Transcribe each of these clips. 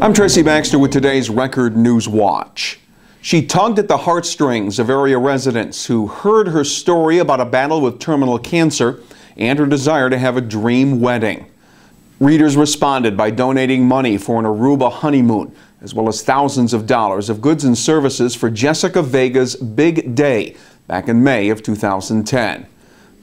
I'm Tracy Baxter with today's Record Newswatch. She tugged at the heartstrings of area residents who heard her story about a battle with terminal cancer and her desire to have a dream wedding. Readers responded by donating money for an Aruba honeymoon, as well as thousands of dollars of goods and services for Jessica Vega's big day back in May of 2010.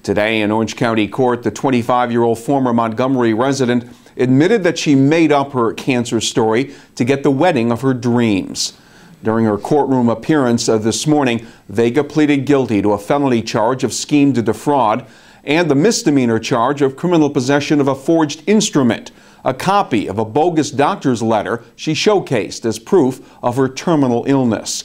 Today in Orange County Court, the 25-year-old former Montgomery resident admitted that she made up her cancer story to get the wedding of her dreams. During her courtroom appearance this morning, Vega pleaded guilty to a felony charge of scheme to defraud and the misdemeanor charge of criminal possession of a forged instrument, a copy of a bogus doctor's letter she showcased as proof of her terminal illness.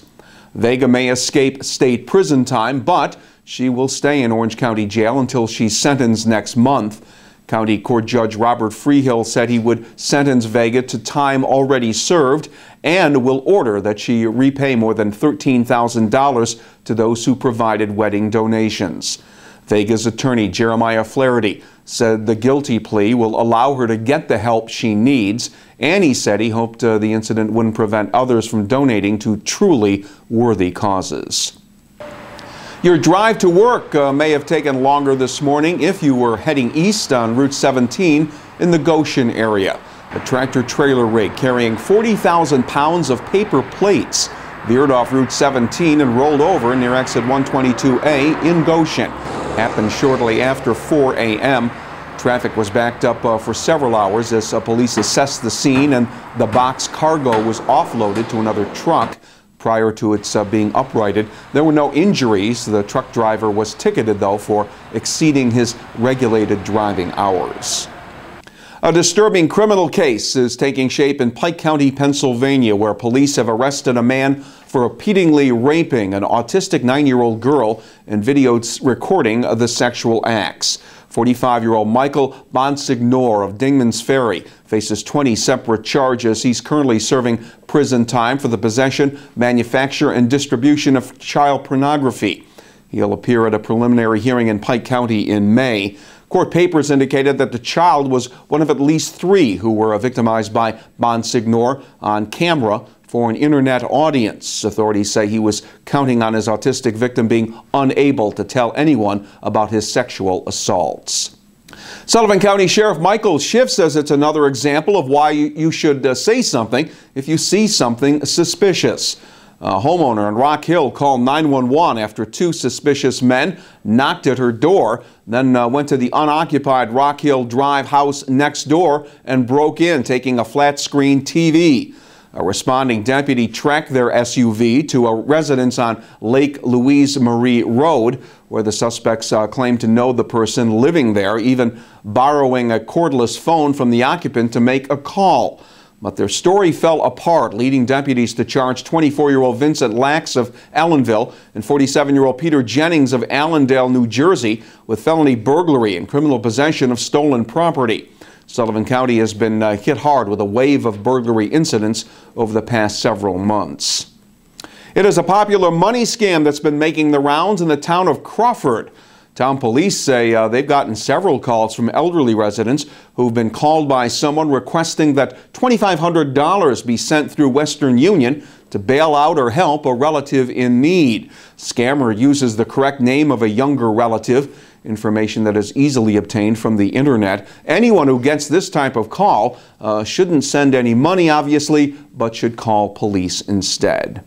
Vega may escape state prison time, but she will stay in Orange County Jail until she's sentenced next month. County Court Judge Robert Freehill said he would sentence Vega to time already served and will order that she repay more than $13,000 to those who provided wedding donations. Vega's attorney, Jeremiah Flaherty, said the guilty plea will allow her to get the help she needs, and he said he hoped the incident wouldn't prevent others from donating to truly worthy causes. Your drive to work may have taken longer this morning if you were heading east on Route 17 in the Goshen area. A tractor-trailer rig carrying 40,000 pounds of paper plates veered off Route 17 and rolled over near exit 122A in Goshen. Happened shortly after 4 a.m. Traffic was backed up for several hours as police assessed the scene, and the box cargo was offloaded to another truck. Prior to its being uprighted, there were no injuries. The truck driver was ticketed, though, for exceeding his regulated driving hours. A disturbing criminal case is taking shape in Pike County, Pennsylvania, where police have arrested a man for repeatedly raping an autistic 9-year-old girl and videoed recording of the sexual acts. 45-year-old Michael Bonsignor of Dingman's Ferry faces 20 separate charges. He's currently serving prison time for the possession, manufacture, and distribution of child pornography. He'll appear at a preliminary hearing in Pike County in May. Court papers indicated that the child was one of at least 3 who were victimized by Bonsignor on camera for an internet audience. Authorities say he was counting on his autistic victim being unable to tell anyone about his sexual assaults. Sullivan County Sheriff Michael Schiff says it's another example of why you should say something if you see something suspicious. A homeowner in Rock Hill called 911 after 2 suspicious men knocked at her door, then went to the unoccupied Rock Hill Drive house next door and broke in, taking a flat-screen TV. A responding deputy tracked their SUV to a residence on Lake Louise Marie Road, where the suspects claimed to know the person living there, even borrowing a cordless phone from the occupant to make a call. But their story fell apart, leading deputies to charge 24-year-old Vincent Lax of Ellenville and 47-year-old Peter Jennings of Allendale, New Jersey, with felony burglary and criminal possession of stolen property. Sullivan County has been hit hard with a wave of burglary incidents over the past several months. It is a popular money scam that's been making the rounds in the town of Crawford. Town police say they've gotten several calls from elderly residents who've been called by someone requesting that $2,500 be sent through Western Union to bail out or help a relative in need. Scammer uses the correct name of a younger relative, information that is easily obtained from the internet. Anyone who gets this type of call shouldn't send any money, obviously, but should call police instead.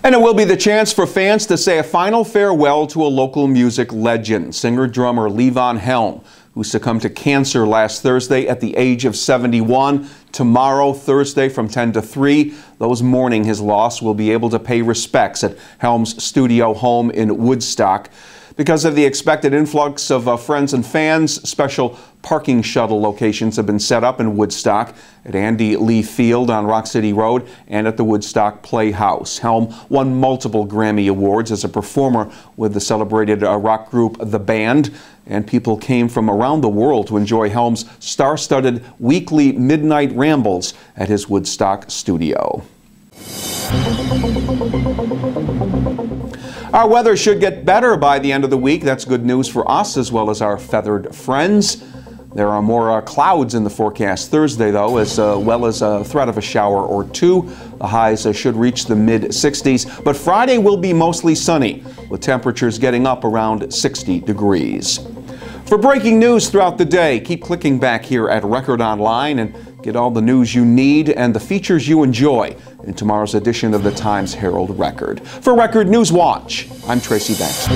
And it will be the chance for fans to say a final farewell to a local music legend, singer-drummer Levon Helm, who succumbed to cancer last Thursday at the age of 71. Tomorrow, Thursday, from 10 to 3, those mourning his loss will be able to pay respects at Helm's studio home in Woodstock. Because of the expected influx of friends and fans, special parking shuttle locations have been set up in Woodstock at Andy Lee Field on Rock City Road and at the Woodstock Playhouse. Helm won multiple Grammy Awards as a performer with the celebrated rock group The Band, and people came from around the world to enjoy Helm's star-studded weekly midnight rambles at his Woodstock studio. Our weather should get better by the end of the week. That's good news for us as well as our feathered friends. There are more clouds in the forecast Thursday, though, as well as a threat of a shower or two. The highs should reach the mid-60s, but Friday will be mostly sunny, with temperatures getting up around 60 degrees. For breaking news throughout the day, keep clicking back here at Record Online and get all the news you need and the features you enjoy in tomorrow's edition of the Times-Herald Record. For Record Newswatch, I'm Tracy Baxter.